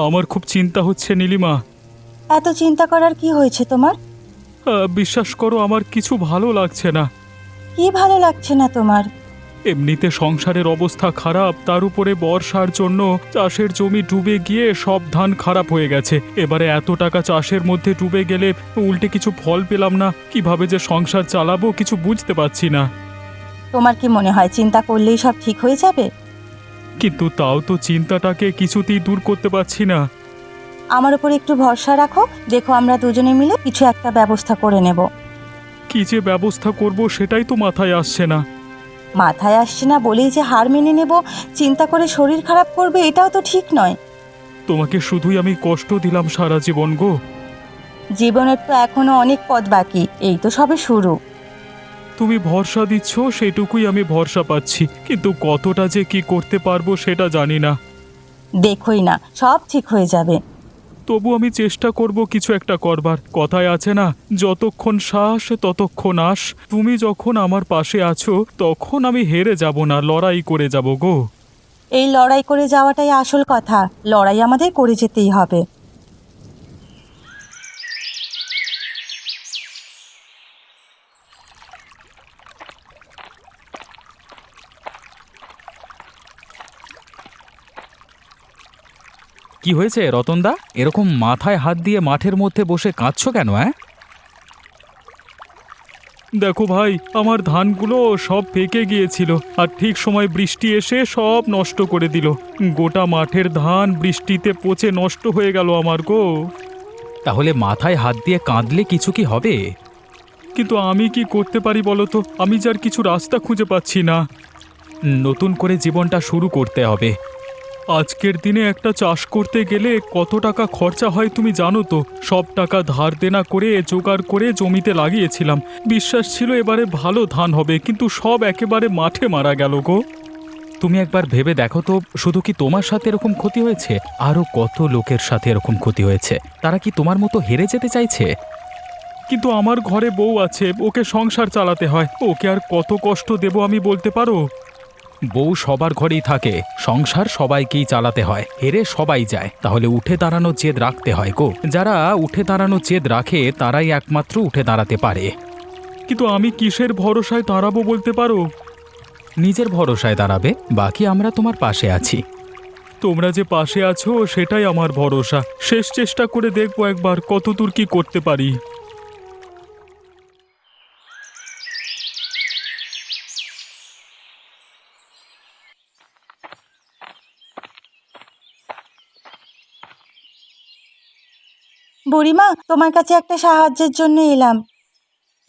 আমার খুব চিন্তা হচ্ছে নীলিমা। এত চিন্তা করার কি হয়েছে তোমার? বিশ্বাস করো, আমার কিছু ভালো লাগছে না। কি ভালো লাগছে না তোমার? এমনিতে সংসারের অবস্থা খারাপ, তার উপরে বর্ষার জন্য চাষের জমি ডুবে গিয়ে সব ধান খারাপ হয়ে গেছে। এবারে এত টাকা চাষের মধ্যে ডুবে গেলে উল্টে কিছু ফল পেলাম না। কিভাবে যে সংসার চালাবো কিছু বুঝতে পারছি না। তোমার কি মনে হয় চিন্তা করলেই সব ঠিক হয়ে যাবে? কিন্তু তাও তো চিন্তাটাকে কিছুতেই দূর করতে পারছি না। আমার উপর একটু ভরসা রাখো, দেখো আমরা দুজনে মিলে কিছু একটা ব্যবস্থা করে নেব। কি যে ব্যবস্থা করব সেটাই তো মাথায় আসছে না। মাথায় আসছে না বলেই যে হার মেনে নেব, চিন্তা করে শরীর খারাপ করবে, এটাও তো ঠিক নয়। তোমাকে শুধুই আমি কষ্ট দিলাম সারা জীবন গো। জীবনের তো এখনো অনেক পথ বাকি, এই তো সবে শুরু। তুমি ভরসা দিচ্ছ সেটুকুই আমি ভরসা পাচ্ছি, কিন্তু কতটা যে কি করতে পারবো সেটা জানি না। দেখোই না, সব ঠিক হয়ে যাবে। তবু আমি চেষ্টা করব কিছু একটা করবার। কথায় আছে না, যতক্ষণ শ্বাস ততক্ষণ আশ। তুমি যখন আমার পাশে আছো তখন আমি হেরে যাব না, লড়াই করে যাব গো। এই লড়াই করে যাওয়াটাই আসল কথা, লড়াই আমাদের করে যেতেই হবে। কি হয়েছে রতনদা? এরকম মাথায় হাত দিয়ে মাঠের মধ্যে বসে কাঁদছো কেন? দেখো ভাই, আমার ধানগুলো সব পেকে গিয়েছিল, আর ঠিক সময় বৃষ্টি এসে সব নষ্ট করে দিল। গোটা মাঠের ধান বৃষ্টিতে পচে নষ্ট হয়ে গেল আমার গো। তাহলে মাথায় হাত দিয়ে কাঁদলে কিছু কি হবে? কিন্তু আমি কি করতে পারি বলো তো? আমি যার কিছু রাস্তা খুঁজে পাচ্ছি না। নতুন করে জীবনটা শুরু করতে হবে। আজকের দিনে একটা চাষ করতে গেলে কত টাকা খরচা হয় তুমি জানো তো? সব টাকা ধার দেনা করে জোগাড় করে জমিতে লাগিয়েছিলাম, বিশ্বাস ছিল এবারে ভালো ধান হবে, কিন্তু সব একেবারে মাঠে মারা গেল গো। তুমি একবার ভেবে দেখো তো, শুধু কি তোমার সাথে এরকম ক্ষতি হয়েছে? আরও কত লোকের সাথে এরকম ক্ষতি হয়েছে। তারা কি তোমার মতো হেরে যেতে চাইছে? কিন্তু আমার ঘরে বউ আছে, ওকে সংসার চালাতে হয়, ওকে আর কত কষ্ট দেব আমি বলতে পারো? বউ সবার ঘরেই থাকে, সংসার সবাইকেই চালাতে হয়, হেরে সবাই যায়। তাহলে উঠে দাঁড়ানোর জেদ রাখতে হয় গো। যারা উঠে দাঁড়ানোর জেদ রাখে তারাই একমাত্র উঠে দাঁড়াতে পারে। কিন্তু আমি কিসের ভরসায় দাঁড়াবো বলতে পারো? নিজের ভরসায় দাঁড়াবে, বাকি আমরা তোমার পাশে আছি। তোমরা যে পাশে আছো সেটাই আমার ভরসা। শেষ চেষ্টা করে দেখবো একবার কতদূর কি করতে পারি। বুড়িমা, তোমার কাছে একটা সাহায্যের জন্য এলাম।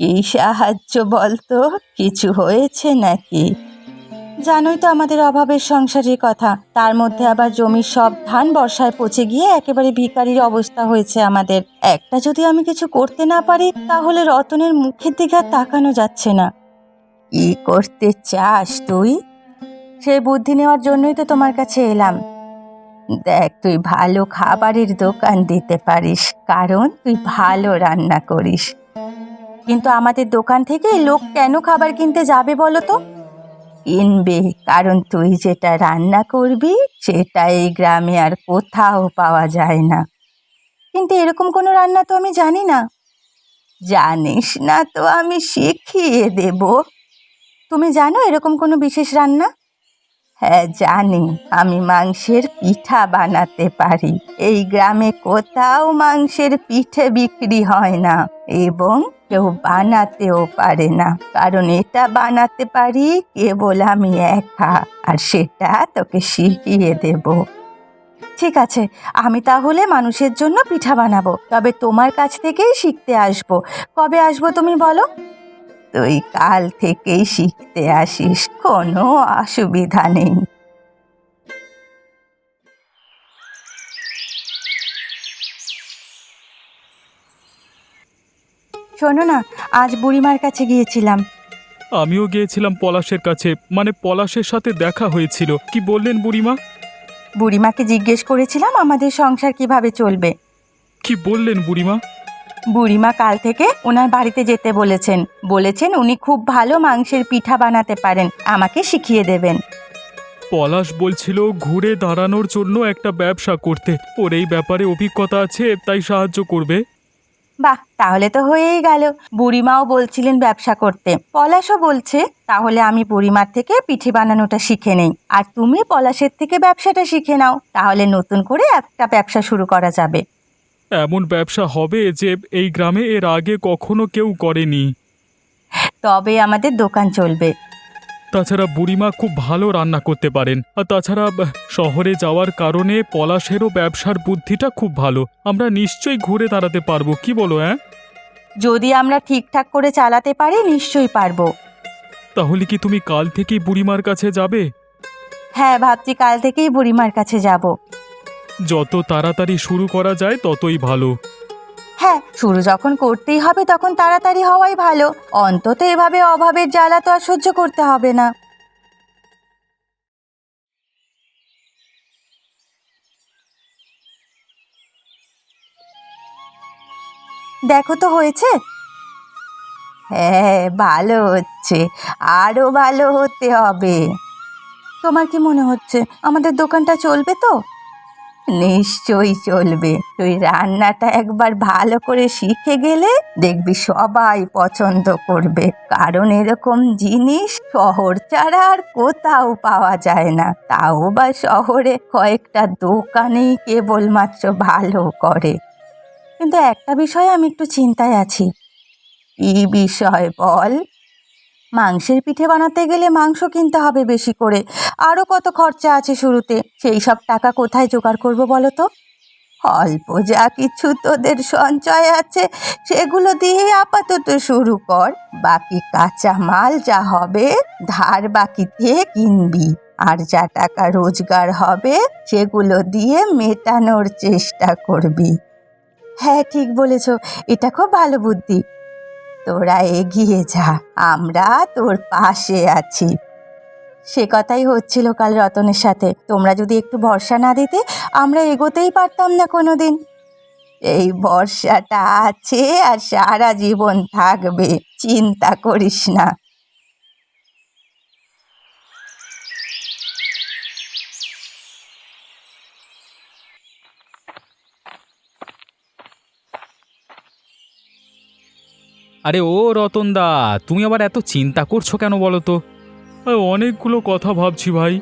কি সাহায্য বলতো? কিছু হয়েছে নাকি? জানোই তো আমাদের অভাবের সংসারের কথা, তার মধ্যে আবার জমির সব ধান বর্ষায় পচে গিয়ে একেবারে ভিখারির অবস্থা হয়েছে আমাদের। একটা যদি আমি কিছু করতে না পারি তাহলে রতনের মুখের দিকে আর তাকানো যাচ্ছে না। কি করতে চাস তুই? সেই বুদ্ধি নেওয়ার জন্যই তো তোমার কাছে এলাম। দেখ, তুই ভালো খাবারের দোকান দিতে পারিস, কারণ তুই ভালো রান্না করিস। কিন্তু আমাদের দোকান থেকে লোক কেন খাবার কিনতে যাবে বলো তো? কিনবে, কারণ তুই যেটা রান্না করবি সেটা এই গ্রামে আর কোথাও পাওয়া যায় না। কিন্তু এরকম কোনো রান্না তো আমি জানি না। জানিস না তো আমি শিখিয়ে দেব। তুমি জানো এরকম কোনো বিশেষ রান্না? হ্যাঁ জানি, আমি মাংসের পিঠা বানাতে পারি। এই গ্রামে কোথাও মাংসের পিঠে বিক্রি হয় না, এবং কেউ বানাতেও পারে না, কারণ এটা বানাতে পারি কেবল আমি একা, আর সেটা তোকে শিখিয়ে দেব। ঠিক আছে, আমি তাহলে মানুষের জন্য পিঠা বানাবো, তবে তোমার কাছ থেকেই শিখতে আসবো। কবে আসবো তুমি বলো? তুই কাল থেকেই শিখতে আসিস, কোনো অসুবিধা নেই। শোনো না, আজ বুড়িমার কাছে গিয়েছিলাম। আমিও গিয়েছিলাম পলাশের কাছে, মানে পলাশের সাথে দেখা হয়েছিল। কি বললেন বুড়িমা? বুড়িমাকে জিজ্ঞেস করেছিলাম আমাদের সংসার কিভাবে চলবে। কি বললেন বুড়িমা? বুড়িমা কাল থেকে ওনার বাড়িতে যেতে বলেছেন উনি খুব ভালো মাংসের পিঠা বানাতে পারেন, আমাকে শিখিয়ে দেবেন। পলাশ বলছিল ঘুরে দাঁড়ানোর জন্য একটা ব্যবসা করতে, ওর এই ব্যাপারে অভিজ্ঞতা আছে, তাই সাহায্য করবে। বাহ, তাহলে তো হয়েই গেল। বুড়িমাও বলছিলেন ব্যবসা করতে, পলাশও বলছে। তাহলে আমি বুড়িমার থেকে পিঠে বানানোটা শিখে নেই, আর তুমি পলাশের থেকে ব্যবসাটা শিখে নাও। তাহলে নতুন করে একটা ব্যবসা শুরু করা যাবে। এমন ব্যবসা হবে যে এই গ্রামে এর আগে কখনো কেউ করেনি। তবে আমাদের দোকান চলবে। তাছাড়া বুড়িমা খুব ভালো রান্না করতে পারেন, আর তাছাড়া শহরে যাওয়ার কারণে পলাশেরও ব্যবসার বুদ্ধিটা খুব ভালো। আমরা নিশ্চয়ই ঘুরে দাঁড়াতে পারবো, কি বলো? যদি আমরা ঠিকঠাক করে চালাতে পারি নিশ্চয়ই পারবো। তাহলে কি তুমি কাল থেকেই বুড়িমার কাছে যাবে? হ্যাঁ, ভাবছি কাল থেকেই বুড়িমার কাছে যাব। যত তাড়াতাড়ি শুরু করা যায় ততই ভালো। হ্যাঁ, শুরু যখন করতেই হবে তখন তাড়াতাড়ি হওয়াই ভালো। অন্তত এভাবে অভাবের জ্বালা তো আর সহ্য করতে হবে না। দেখো তো হয়েছে। হ্যাঁ, ভালো হচ্ছে, আরো ভালো হতে হবে। তোমার কি মনে হচ্ছে আমাদের দোকানটা চলবে তো? নিশ্চয়ই চলবে। তুই রান্নাটা একবার ভালো করে শিখে গেলে দেখবি সবাই পছন্দ করবে, কারণ এরকম জিনিস শহর ছাড়া আর কোথাও পাওয়া যায় না। তাও বা শহরে কয়েকটা দোকানেই কেবলমাত্র ভালো করে। কিন্তু একটা বিষয়ে আমি একটু চিন্তায় আছি। কি বিষয় বল? মাংসের পিঠে বানাতে গেলে মাংস কিনতে হবে বেশি করে, আরও কত খরচা আছে শুরুতে। সেই সব টাকা কোথায় জোগাড় করবো বলো তো? অল্প যা কিছু তোদের সঞ্চয় আছে সেগুলো দিয়ে আপাতত শুরু কর। বাকি কাঁচা মাল যা হবে ধার বাকি দিয়ে কিনবি, আর যা টাকা রোজগার হবে সেগুলো দিয়ে মেটানোর চেষ্টা করবি। হ্যাঁ, ঠিক বলেছ, এটা খুব ভালো বুদ্ধি। তোরা এগিয়ে যা, আমরা তোর পাশে আছি। সে কথাই হচ্ছিল কাল রতনের সাথে। তোমরা যদি একটু ভরসা না দিতে আমরা এগোতেই পারতাম না কোনোদিন। এই ভরসাটা আছে আর সারা জীবন থাকবে, চিন্তা করিস না। আরে ও রতনদা, তুমি আবার এত চিন্তা করছো কেন বলো তো? অনেকগুলো কথা ভাবছি ভাই।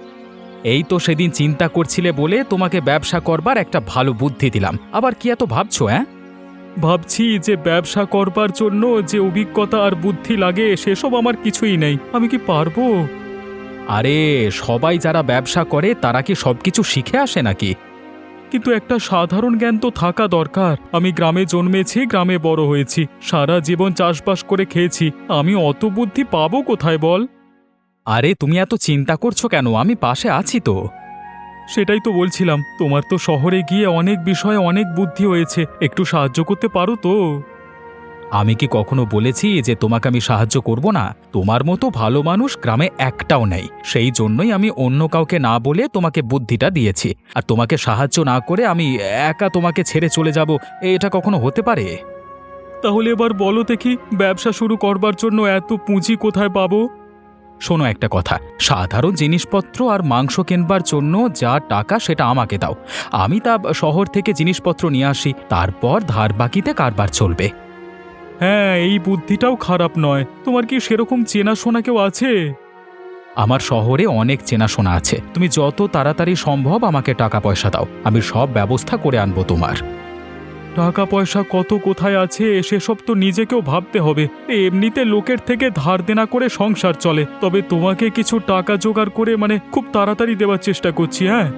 এই তো সেদিন চিন্তা করছিলে বলে তোমাকে ব্যবসা করবার একটা ভালো বুদ্ধি দিলাম, আবার কি এত ভাবছো? ভাবছি যে ব্যবসা করবার জন্য যে অভিজ্ঞতা আর বুদ্ধি লাগে সেসব আমার কিছুই নেই, আমি কি পারবো? আরে সবাই যারা ব্যবসা করে তারা কি সবকিছু শিখে আসে নাকি? কিন্তু একটা সাধারণ জ্ঞান তো থাকা দরকার। আমি গ্রামে জন্মেছি, গ্রামে বড় হয়েছি, সারা জীবন চাষবাস করে খেয়েছি, আমি অত বুদ্ধি পাবো কোথায় বল? আরে তুমি এত চিন্তা করছো কেন? আমি পাশে আছি তো। সেটাই তো বলছিলাম, তোমার তো শহরে গিয়ে অনেক বিষয়ে অনেক বুদ্ধি হয়েছে, একটু সাহায্য করতে পারো তো? আমি কি কখনো বলেছি যে তোমাকে আমি সাহায্য করব না? তোমার মতো ভালো মানুষ গ্রামে একটাও নেই, সেই জন্যই আমি অন্য কাউকে না বলে তোমাকে বুদ্ধিটা দিয়েছি। আর তোমাকে সাহায্য না করে আমি একা তোমাকে ছেড়ে চলে যাব, এটা কখনো হতে পারে? তাহলে এবার বলো দেখি, ব্যবসা শুরু করবার জন্য এত পুঁজি কোথায় পাবো? শোনো একটা কথা, সাধারণ জিনিসপত্র আর মাংস কেনবার জন্য যা টাকা সেটা আমাকে দাও, আমি তা শহর থেকে জিনিসপত্র নিয়ে আসি, তারপর ধার বাকিতে কারবার চলবে। হ্যাঁ, এই বুদ্ধিটাও খারাপ নয়। তোমার কি সেরকম চেনাশোনা কেউ আছে? আমার শহরে অনেক চেনাশোনা আছে, তুমি যত তাড়াতাড়ি সম্ভব আমাকে টাকা পয়সা দাও, আমি সব ব্যবস্থা করে আনবো তোমার। টাকা পয়সা কত কোথায় আছে সেসব তো নিজেকেও ভাবতে হবে। এমনিতে লোকের থেকে ধার দেনা করে সংসার চলে, তবে তোমাকে কিছু টাকা জোগাড় করে খুব তাড়াতাড়ি দেওয়ার চেষ্টা করছি। হ্যাঁ,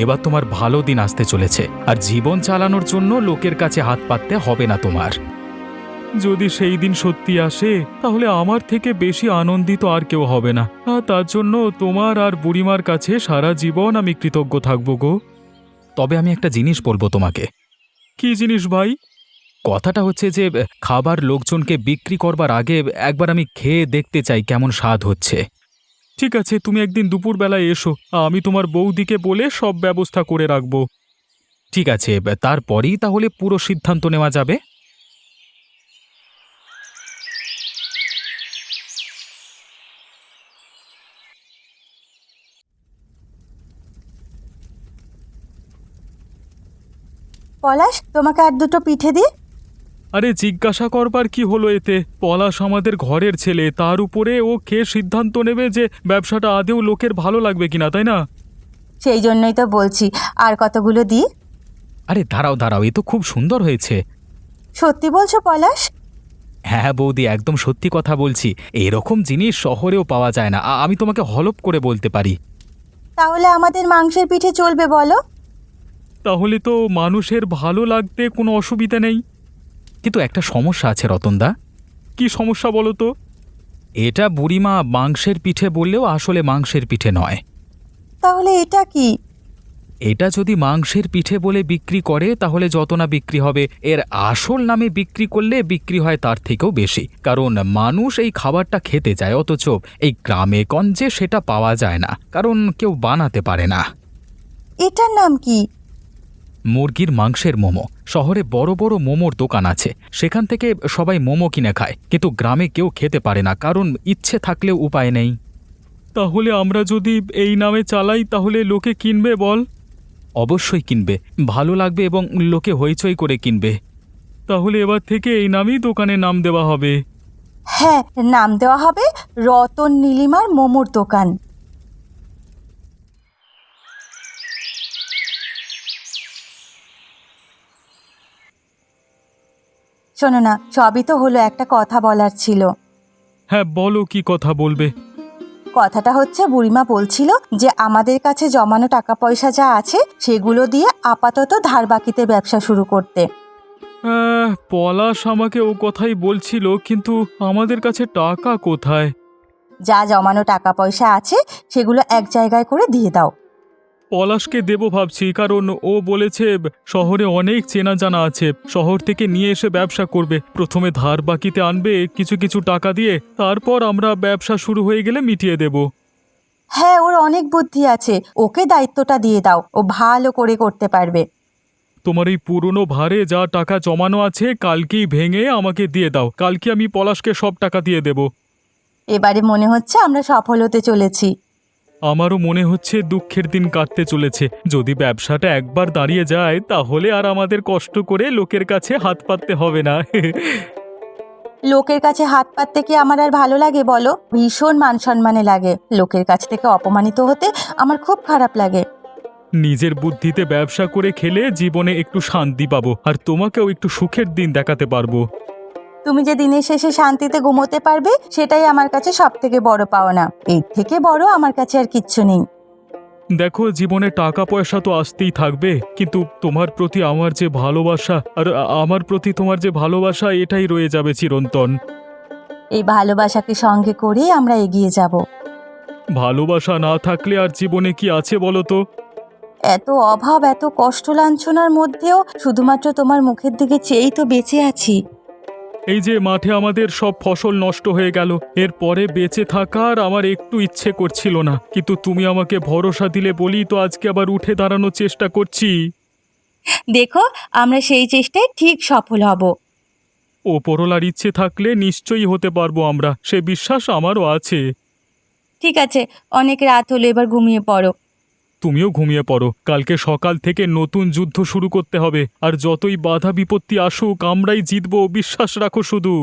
এবার তোমার ভালো দিন আসতে চলেছে, আর জীবন চালানোর জন্য লোকের কাছে হাত পাততে হবে না তোমার। যদি সেই দিন সত্যি আসে তাহলে আমার থেকে বেশি আনন্দিত আর কেউ হবে না। আর তার জন্য তোমার আর বুড়িমার কাছে সারা জীবন আমি কৃতজ্ঞ থাকবো গো। তবে আমি একটা জিনিস বলবো তোমাকে। কি জিনিস ভাই? কথাটা হচ্ছে যে খাবার লোকজনকে বিক্রি করবার আগে একবার আমি খেয়ে দেখতে চাই কেমন স্বাদ হচ্ছে। ঠিক আছে, তুমি একদিন দুপুরবেলায় এসো, আমি তোমার বৌদিকে বলে সব ব্যবস্থা করে রাখবো। ঠিক আছে, তারপরেই তাহলে পুরো সিদ্ধান্ত নেওয়া যাবে। পলাশ, তোমাকে আর দুটো পিঠে দিই? আরে জিজ্ঞাসা করবার কি হলো এতে? পলাশ আমাদের ঘরের ছেলে, তার উপরে ও খেয়ে সিদ্ধান্ত নেবে যে ব্যবসাটা আদেও লোকের ভালো লাগবে কিনা, তাই না? সেই জন্যই তো বলছি, আর কতগুলো দিই? আরে দাঁড়াও দাঁড়াও, এ তো খুব সুন্দর হয়েছে। সত্যি বলছো পলাশ? হ্যাঁ বৌদি, একদম সত্যি কথা বলছি। এরকম জিনিস শহরেও পাওয়া যায় না। আমি তোমাকে হলপ করে বলতে পারি। তাহলে আমাদের মাংসের পিঠে চলবে বলো? তাহলে তো মানুষের ভালো লাগতে কোনো অসুবিধা নেই। কিন্তু একটা সমস্যা আছে রতনদা। কি সমস্যা বলো তো? এটা বুড়িমা মাংসের পিঠে বললেও আসলে মাংসের পিঠে নয়। তাহলে এটা কি? এটা যদি মাংসের পিঠে বলে বিক্রি করে তাহলে যত না বিক্রি হবে, এর আসল নামে বিক্রি করলে বিক্রি হয় তার থেকেও বেশি। কারণ মানুষ এই খাবারটা খেতে চায়, অথচ এই গ্রামে গঞ্জে সেটা পাওয়া যায় না, কারণ কেউ বানাতে পারে না। এটার নাম কি? মুরগির মাংসের মোমো। শহরে বড় বড় মোমোর দোকান আছে, সেখান থেকে সবাই মোমো কিনে খায়, কিন্তু গ্রামে কেউ খেতে পারে না, কারণ ইচ্ছে থাকলেও উপায় নেই। তাহলে আমরা যদি এই নামে চালাই তাহলে লোকে কিনবে বল? অবশ্যই কিনবে, ভালো লাগবে এবং লোকে হইচই করে কিনবে। তাহলে এবার থেকে এই নামেই দোকানের নাম দেওয়া হবে। হ্যাঁ, নাম দেওয়া হবে রতন নীলিমার মোমোর দোকান। শোনো না, সবই তো হলো, একটা কথা বলার ছিল। হ্যাঁ বলো, কি কথা বলবে? কথাটা হচ্ছে, বুড়িমা বলছিল যে আমাদের কাছে জমানো টাকা পয়সা যা আছে সেগুলো দিয়ে আপাতত ধার বাকিতে ব্যবসা শুরু করতে। পলাশ আমাকে ও কথাই বলছিল, কিন্তু আমাদের কাছে টাকা কোথায়? যা জমানো টাকা পয়সা আছে সেগুলো এক জায়গায় করে দিয়ে দাও। পলাশকে দেবো ভাবছি, কারণ ও বলেছে শহরে অনেক চেনা জানা আছে, শহর থেকে নিয়ে এসে ব্যবসা করবে। প্রথমে ধার বাকিতে আনবে কিছু কিছু টাকা দিয়ে, তারপর আমরা ব্যবসা শুরু হয়ে গেলে মিটিয়ে দেব। হ্যাঁ, ওর অনেক বুদ্ধি আছে, ওকে দায়িত্বটা দিয়ে দাও, ও ভালো করে করতে পারবে। তোমার এই পুরনো ভারে যা টাকা জমানো আছে কালকেই ভেঙে আমাকে দিয়ে দাও, কালকে আমি পলাশকে সব টাকা দিয়ে দেব। এবারে মনে হচ্ছে আমরা সফল হতে চলেছি। আমারও মনে হচ্ছে দুঃখের দিন কাটতে চলেছে। যদি ব্যবসাটা একবার দাঁড়িয়ে যায় তাহলে আর আমাদের কষ্ট করে লোকের কাছে হাত পাততে হবে না। লোকের কাছে হাত পাততে কি আমার আর ভালো লাগে বলো? ভীষণ মান সম্মানে লাগে। লোকের কাছ থেকে অপমানিত হতে আমার খুব খারাপ লাগে। নিজের বুদ্ধিতে ব্যবসা করে খেলে জীবনে একটু শান্তি পাবো, আর তোমাকেও একটু সুখের দিন দেখাতে পারবো। তুমি যে দিনের শেষে শান্তিতে ঘুমোতে পারবে সেটাই আমার কাছে সব থেকে বড় পাওনা। এর থেকে বড় আমার কাছে আর কিচ্ছু নেই। দেখো, জীবনে টাকা পয়সা তো আসতেই থাকবে, কিন্তু তোমার প্রতি আমার যে ভালোবাসা, আর আমার প্রতি তোমার যে ভালোবাসা, এটাই রয়ে যাবে চিরন্তন। এই ভালোবাসাকে সঙ্গে করেই আমরা এগিয়ে যাব। ভালোবাসা না থাকলে আর জীবনে কি আছে বলো তো? এত অভাব, এত কষ্ট লাঞ্ছনার মধ্যেও শুধুমাত্র তোমার মুখের দিকে চেয়েই তো বেঁচে আছি। এই যে মাঠে আমাদের সব ফসল নষ্ট হয়ে গেল, এরপরে বেঁচে থাকার আমার একটু ইচ্ছে করছিল না, কিন্তু তুমি আমাকে ভরসা দিলে বলি তো আজকে আবার উঠে দাঁড়ানোর চেষ্টা করছি। দেখো, আমরা সেই চেষ্টায় ঠিক সফল হব। ওপরওয়ালার ইচ্ছে থাকলে নিশ্চয়ই হতে পারবো আমরা, সে বিশ্বাস আমারও আছে। ঠিক আছে, অনেক রাত হলো, এবার ঘুমিয়ে পড়ো। তুমিও ঘুমিয়ে পড়ো, কালকে সকাল থেকে নতুন যুদ্ধ শুরু করতে হবে, আর যতই বাধা বিপত্তি আসুক আমরাই জিতবো, বিশ্বাস রাখো শুধু।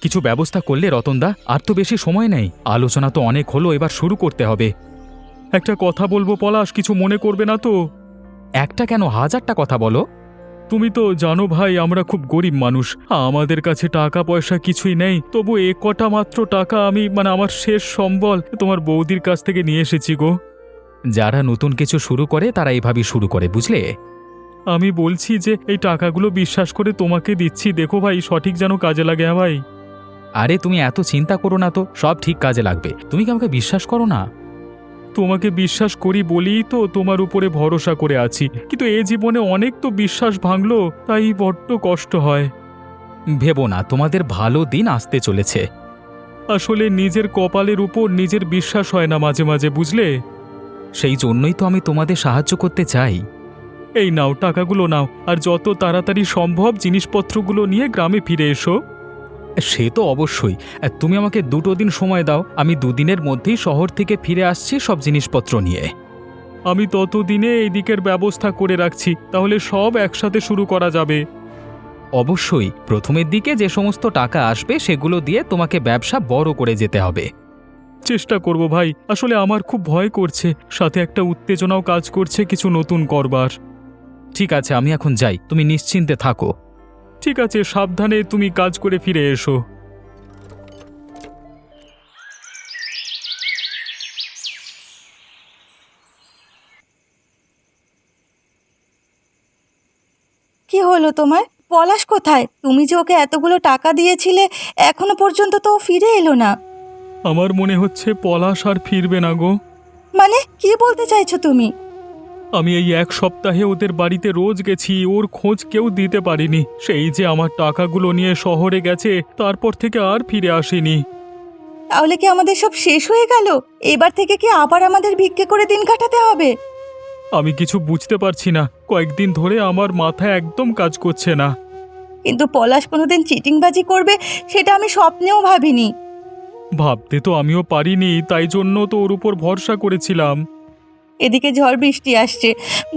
কিছু ব্যবস্থা করলে রতনদা? আর তো বেশি সময় নেই, আলোচনা তো অনেক হলো, এবার শুরু করতে হবে। একটা কথা বলবো পলাশ, কিছু মনে করবে না তো? একটা কেন, হাজারটা কথা বলো। তুমি তো জানো ভাই, আমরা খুব গরিব মানুষ, আমাদের কাছে টাকা পয়সা কিছুই নেই, তবু এ কটা মাত্র টাকা আমি আমার শেষ সম্বল তোমার বৌদির কাছ থেকে নিয়ে এসেছি গো। যারা নতুন কিছু শুরু করে তারা এইভাবেই শুরু করে, বুঝলে? আমি বলছি যে এই টাকাগুলো বিশ্বাস করে তোমাকে দিচ্ছি, দেখো ভাই সঠিক যেন কাজে লাগে। হ্যাঁ ভাই। আরে তুমি এত চিন্তা করো না তো, সব ঠিক কাজে লাগবে। তুমি কি আমাকে বিশ্বাস করো না? তোমাকে বিশ্বাস করি বলেই তো তোমার উপরে ভরসা করে আছি, কিন্তু এ জীবনে অনেক তো বিশ্বাস ভাঙলো, তাই বড্ড কষ্ট হয়। ভেবো না, তোমাদের ভালো দিন আসতে চলেছে। আসলে নিজের কপালের উপর নিজের বিশ্বাস হয় না মাঝে মাঝে, বুঝলে? সেই জন্যই তো আমি তোমাদের সাহায্য করতে চাই। এই নাও, টাকাগুলো নাও, আর যত তাড়াতাড়ি সম্ভব জিনিসপত্রগুলো নিয়ে গ্রামে ফিরে এসো। সে তো অবশ্যই। তুমি আমাকে 2 দিন সময় দাও, আমি 2 দিনের মধ্যেই শহর থেকে ফিরে আসছি সব জিনিসপত্র নিয়ে। আমি ততদিনে এই দিকের ব্যবস্থা করে রাখছি, তাহলে সব একসাথে শুরু করা যাবে। অবশ্যই প্রথমের দিকে যে সমস্ত টাকা আসবে সেগুলো দিয়ে তোমাকে ব্যবসা বড় করে যেতে হবে। চেষ্টা করব ভাই, আসলে আমার খুব ভয় করছে, সাথে একটা উত্তেজনাও কাজ করছে কিছু নতুন করবার। ঠিক আছে, আমি এখন যাই, তুমি নিশ্চিন্তে থাকো। ঠিক আছে, সাবধানে তুমি কাজ করে ফিরে এসো। কি হলো তোমার? পলাশ কোথায়? তুমি যে ওকে এতগুলো টাকা দিয়েছিলে, এখনো পর্যন্ত তো ও ফিরে এলো না। আমার মনে হচ্ছে পলাশ আর ফিরবে না গো। মানে কি বলতে চাইছো তুমি? আমি এই 1 সপ্তাহে ওদের বাড়িতে রোজ গেছি, ওর খোঁজ কেউ দিতে পারিনি। সেই যে আমার টাকাগুলো নিয়ে শহরে গেছে, তারপর থেকে আর ফিরে আসেনি। তাহলে কি আমাদের সব শেষ হয়ে গেল? এবার থেকে কি আবার আমাদের ভিক্ষে করে দিন কাটাতে হবে? আমি কিছু বুঝতে পারছি না, কয়েকদিন ধরে আমার মাথায় একদম কাজ করছে না। কিন্তু পলাশ কোনোদিন চিটিংবাজি করবে সেটা আমি স্বপ্নেও ভাবিনি। ভাবতে তো আমিও পারিনি, তাই জন্য তো ওর উপর ভরসা করেছিলাম। এদিকে ঝড় বৃষ্টি আসছে,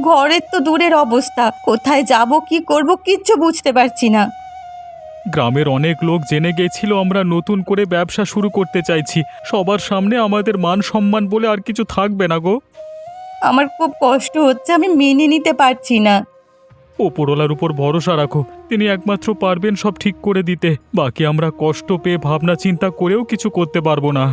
ঘরের তো দূরের অবস্থা, কোথায় যাব কি করব কিচ্ছু বুঝতে পারছি না। গ্রামের অনেক লোক জেনে গেছিল আমরা নতুন করে ব্যবসা শুরু করতে চাইছি। সবার সামনে আমাদের মান সম্মান বলে আর কিছু থাকবে না গো। আমার খুব কষ্ট হচ্ছে, আমি মেনে নিতে পারছি না। ওপরওয়ালার উপর ভরসা রাখো, তিনি একমাত্র পারবেন সব ঠিক করে দিতে। বাকি আমরা কষ্ট পেয়ে ভাবনা চিন্তা করেও কিছু করতে পারবো না।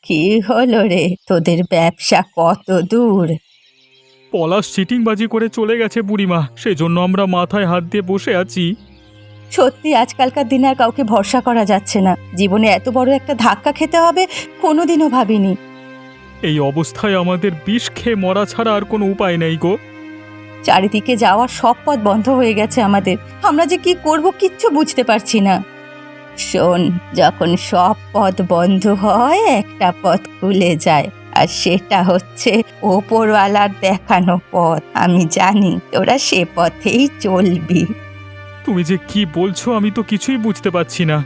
কি হলো রে, তোদের ব্যবসা কত দূর? পলাশ চিটিংবাজি করে চলে গেছে বুড়িমা, সেজন্য আমরা মাথায় হাত দিয়ে বসে আছি। সত্যি আজকালকার দিনে আর কাউকে ভরসা করা যাচ্ছে না। জীবনে এত বড় একটা ধাক্কা খেতে হবে কোনোদিনও ভাবিনি। এই অবস্থায় আমাদের বিষ খেয়ে মরা ছাড়া আর কোনো উপায় নেই গো। চারিদিকে যাওয়ার সব পথ বন্ধ হয়ে গেছে আমাদের, আমরা যে কি করব কিচ্ছু বুঝতে পারছি না। শোন, যখন সব পথ বন্ধ হয় একটা পথ খুলে যায়, আর সেটা হচ্ছে ওপরওয়ালার দেখানো পথ। আমি জানি তোরা সে পথেই চলবি। তুমি যে কি বলছো আমি তো কিছুই বুঝতে পারছি না।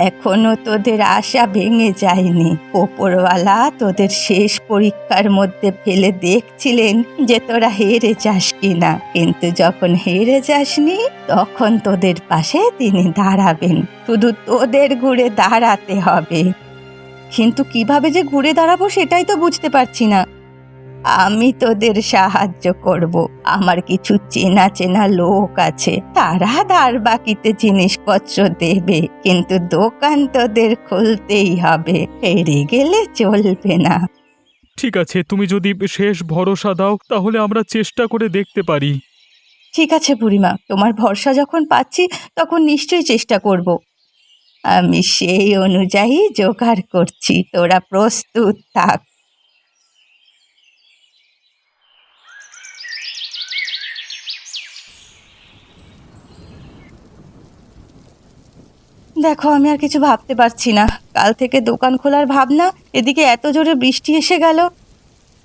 এখনো তোদের আশা ভেঙে যায়নি। ওপরওয়ালা তোদের শেষ পরীক্ষার মধ্যে ফেলে দেখছিলেন যে তোরা হেরে যাস কিনা, কিন্তু যখন হেরে যাসনি তখন তোদের পাশে তিনি দাঁড়াবেন। শুধু তোদের ঘুরে দাঁড়াতে হবে। কিন্তু কিভাবে যে ঘুরে দাঁড়াবো সেটাই তো বুঝতে পারছি না। আমি তোদের সাহায্য করব। আমার কিছু চেনা চেনা লোক আছে, তারা তার বাকিতে জিনিসপত্র দেবে, কিন্তু দোকান তোদের খুলতেই হবে, হেরে গেলে চলবে না। ঠিক আছে, তুমি যদি শেষ ভরসা দাও তাহলে আমরা চেষ্টা করে দেখতে পারি। ঠিক আছে বুড়িমা, তোমার ভরসা যখন পাচ্ছি তখন নিশ্চয়ই চেষ্টা করব। আমি সেই অনুযায়ী জোগাড় করছি, তোরা প্রস্তুত থাক। দেখো, আমি আর কিছু ভাবতে পারছি না। কাল থেকে দোকান খোলার ভাবনা, এদিকে এত জোরে বৃষ্টি এসে গেল।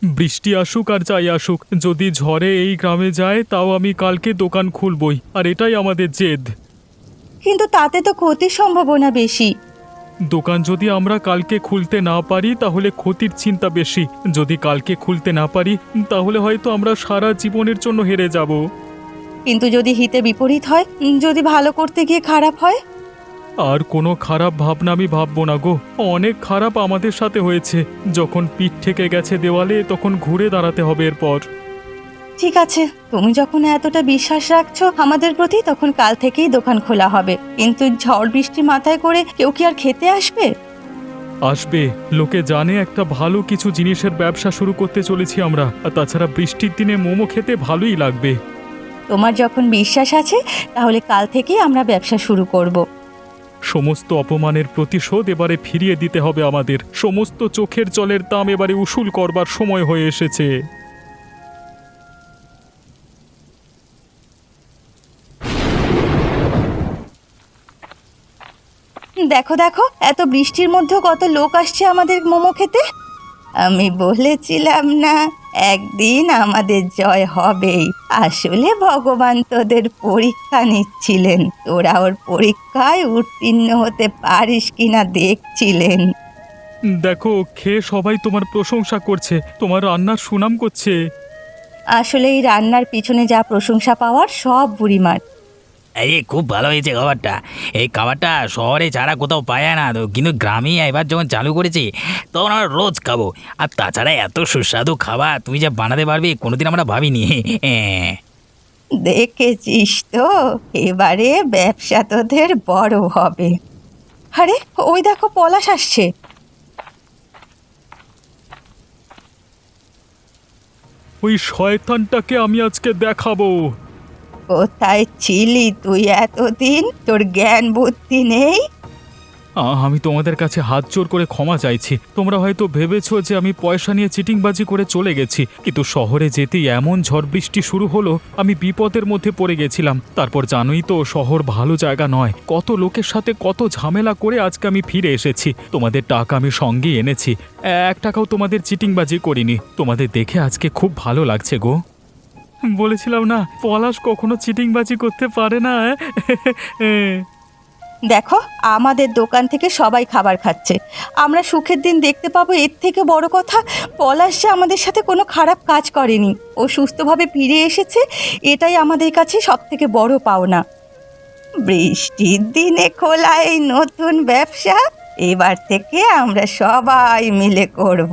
বৃষ্টি আসুক আর যাই আসুক, যদি ঝড়ে এই গ্রামে যায় তাও আমি কালকে দোকান খুলবই, আর এটাই আমাদের জেদ। কিন্তু তাতে তো ক্ষতির সম্ভাবনা বেশি। দোকান যদি আমরা কালকে খুলতে না পারি তাহলে ক্ষতির চিন্তা বেশি। যদি কালকে খুলতে না পারি তাহলে হয়তো আমরা সারা জীবনের জন্য হেরে যাব। কিন্তু যদি হিতে বিপরীত হয়, যদি ভালো করতে গিয়ে খারাপ হয়? আর কোনো খারাপ ভাবনা আমি ভাববো না গো। অনেক খারাপ আমাদের সাথে হয়েছে। যখন পিঠ থেকে গেছে দেওয়ালে তখন ঘুরে দাঁড়াতে হবে এরপর। ঠিক আছে, তুমি যখন এতটা বিশ্বাস রাখছো আমাদের প্রতি, তখন কাল থেকেই দোকান খোলা হবে। কিন্তু ঝড় বৃষ্টি মাথায় করে কেউ কি আর খেতে আসবে? আসবে, লোকে জানে একটা ভালো কিছু জিনিসের ব্যবসা শুরু করতে চলেছি আমরা। আর তাছাড়া বৃষ্টির দিনে মোমো খেতে ভালোই লাগবে। তোমার যখন বিশ্বাস আছে তাহলে কাল থেকেই আমরা ব্যবসা শুরু করব। সমস্ত অপমানের প্রতিশোধ এবারে ফিরিয়ে দিতে হবে আমাদের। সমস্ত চোখের জলের দাম এবারে উসুল করবার সময় হয়ে এসেছে। দেখো দেখো, এত বৃষ্টির মধ্যেও কত লোক আসছে আমাদের মোমো খেতে। আমি বলেছিলাম না, একদিন আমাদের জয় হবেই। আসলে ভগবান তোদের পরীক্ষা নিচ্ছিলেন, তোরা ওর পরীক্ষায় উত্তীর্ণ হতে পারিস কিনা দেখছিলেন। দেখো, খেয়ে সবাই তোমার প্রশংসা করছে, তোমার রান্নার সুনাম করছে। আসলে এই রান্নার পিছনে যা প্রশংসা পাওয়ার সব বুড়িমার। এই খুব ভালো হয়েছে খাবারটা। এই খাবারটা শহরে ছাড়া কোথাও পায় না তো, কিন্তু গ্রামে এবার যখন চালু করেছি তখন আমরা রোজ খাবো। আর তাছাড়া এত সুস্বাদু খাবার তুমি যে বানাতে পারবে কোনোদিন আমরা ভাবিনি। দেখেছিস তো, এবারে ব্যবসা তোদের বড় হবে। আরে ওই দেখো, পলাশ আসছে। ওই শয়তানটাকে আমি আজকে দেখাবো। কোথায় ছিলি তুই এতদিন? তোর জ্ঞান বুদ্ধি নেই? আমি তোমাদের কাছে হাত জোর করে ক্ষমা চাইছি। তোমরা হয়তো ভেবেছো যে আমি পয়সা নিয়ে চিটিংবাজি করে চলে গেছি, কিন্তু শহরে যেতেই এমন ঝড় বৃষ্টি শুরু হলো, আমি বিপদের মধ্যে পড়ে গেছিলাম। তারপর জানোই তো, শহর ভালো জায়গা নয়। কত লোকের সাথে কত ঝামেলা করে আজকে আমি ফিরে এসেছি। তোমাদের টাকা আমি সঙ্গে এনেছি, 1 টাকাও তোমাদের চিটিংবাজি করিনি। তোমাদের দেখে আজকে খুব ভালো লাগছে গো। বলেছিলাম না, পলাশ কখনো চিটিংবাজি করতে পারে না। দেখো, আমাদের দোকান থেকে সবাই খাবার খাচ্ছে, আমরা সুখের দিন দেখতে পাবো, এর থেকে বড় কথা পলাশ যে আমাদের সাথে কোনো খারাপ কাজ করেনি, ও সুস্থভাবে ফিরে এসেছে, এটাই আমাদের কাছে সব থেকে বড় পাওনা। বৃষ্টির দিনে খোলা এই নতুন ব্যবসা এবার থেকে আমরা সবাই মিলে করব।